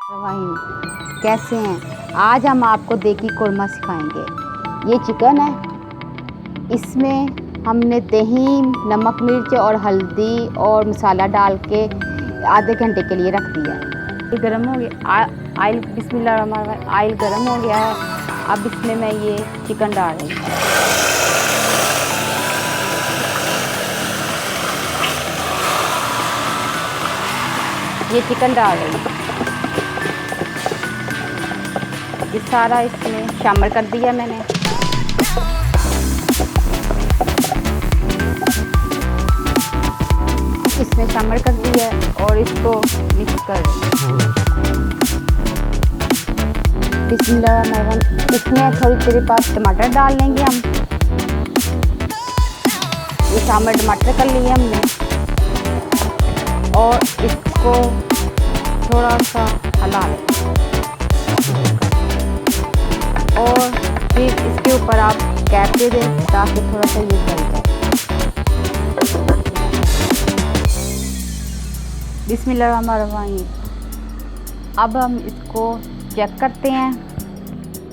वाहिन कैसे हैं? आज हम आपको देगी कोरमा सिखाएंगे। ये चिकन है, इसमें हमने दही, नमक, मिर्च और हल्दी और मसाला डाल के आधे घंटे के लिए रख दिया है। ये गर्म हो गया, आयल बिस्मिल्लाह, आयल गर्म हो गया है। अब इसमें मैं ये चिकन डाल रही हूँ। ये चिकन डाल रही हूँ। ये सारा इसमें शामिल कर दिया मैंने। इसमें शामिल कर दिया और इसको मिक्स कर बिस्मिल्लाह। इसमें थोड़ी देर बाद टमाटर डाल लेंगे हम। ये शामिल टमाटर कर लिए हमने और इसको थोड़ा सा हिला लें और फिर इसके ऊपर आप कैप दे दें ताकि थोड़ा सा ये गल जाए। बिस्मिल्लाहिर्रहमानिर्रहीम। अब हम इसको चेक करते हैं,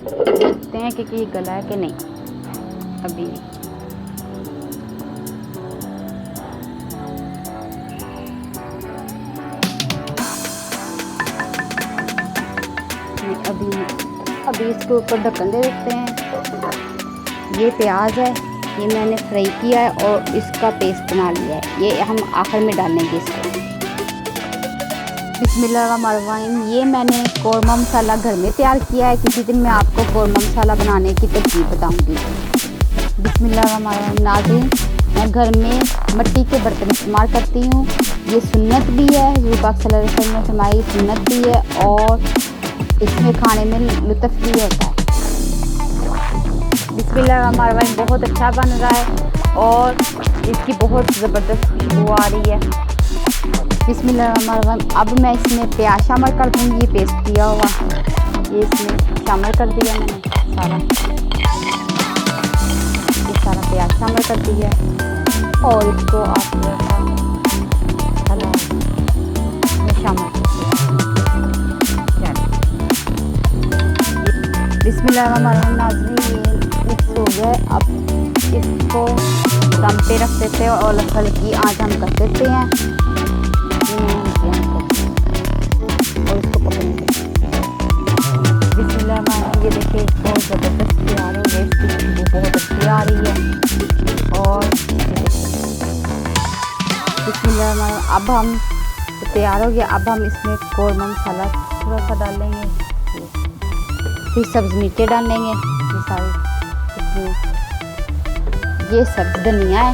देखते हैं कि ये गला है कि नहीं। अभी अभी इसके ऊपर ढक्कन दे देते हैं। ये प्याज है, ये मैंने फ्राई किया है और इसका पेस्ट बना लिया है। ये हम आखिर में डालेंगे इसको। बिस्मिल्लाहिर्रहमानिर्रहीम। ये मैंने कोरमा मसाला घर में तैयार किया है। किसी दिन मैं आपको कोरमा मसाला बनाने की तरकीब बताऊंगी। बिस्मिल्लाहिर्रहमानिर्रहीम। नाज़रीन, मैं घर में मिट्टी के बर्तन इस्तेमाल करती हूँ। ये सुन्नत भी है, हुज़ूर पाक सल्लल्लाहु अलैहि वसल्लम ने फरमाई सुन्नत भी है और इसमें खाने में लुत्फ़ भी होता है। बिस्मिल्लाहिर्रहमानिर्रहीम। बहुत अच्छा बन रहा है और इसकी बहुत ज़बरदस्त खुशबू आ रही है। बिस्मिल्लाहिर्रहमानिर्रहीम। अब मैं इसमें प्याज शामिल कर दूँगी। ये पेस्ट किया हुआ ये इसमें शामिल कर दिया मैंने सारा। ये सारा प्याज शामिल कर दिया और इसको आप शामिल कर बिस्मिल्लाहिर्रहमानिर्रहीम। नाज़रीन, ये मिक्स हो गया। अब इसको दम पे रख देते हैं और हल्की आंच हम कर देते हैं और इसको पकने देते हैं। बिस्मिल्लाहिर्रहमानिर्रहीम। ये देखिए बहुत ज़बरदस्त तैयार हो गया। इसकी खुशबू बहुत अच्छी आ रही है और बिस्मिल्लाहिर्रहमानिर्रहीम। अब हम तैयार हो गया। अब हम इसमें कोरमा मसाला थोड़ा सा डालेंगे, फिर सब्ज़ मिर्चें डालेंगे। ये सारी इसमें ये सब्ज़ धनिया है,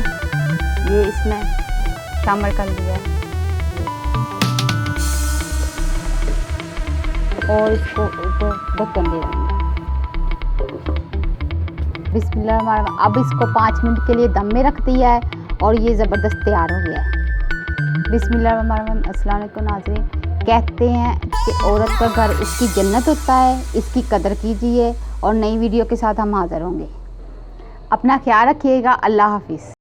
ये इसमें शामिल कर लिया है और इसको ऊपर ढक्कन दे देंगे। बिस्मिल्लाह। अब इसको 5 मिनट के लिए दम में रख दिया है और ये ज़बरदस्त तैयार हो गया है। बिस्मिल्लाह। अस्सलाम वालेकुम नाज़रीन। कहते हैं कि औरत का घर उसकी जन्नत होता है। इसकी कदर कीजिए और नई वीडियो के साथ हम हाज़िर होंगे। अपना ख्याल रखिएगा। अल्लाह हाफ़िज़।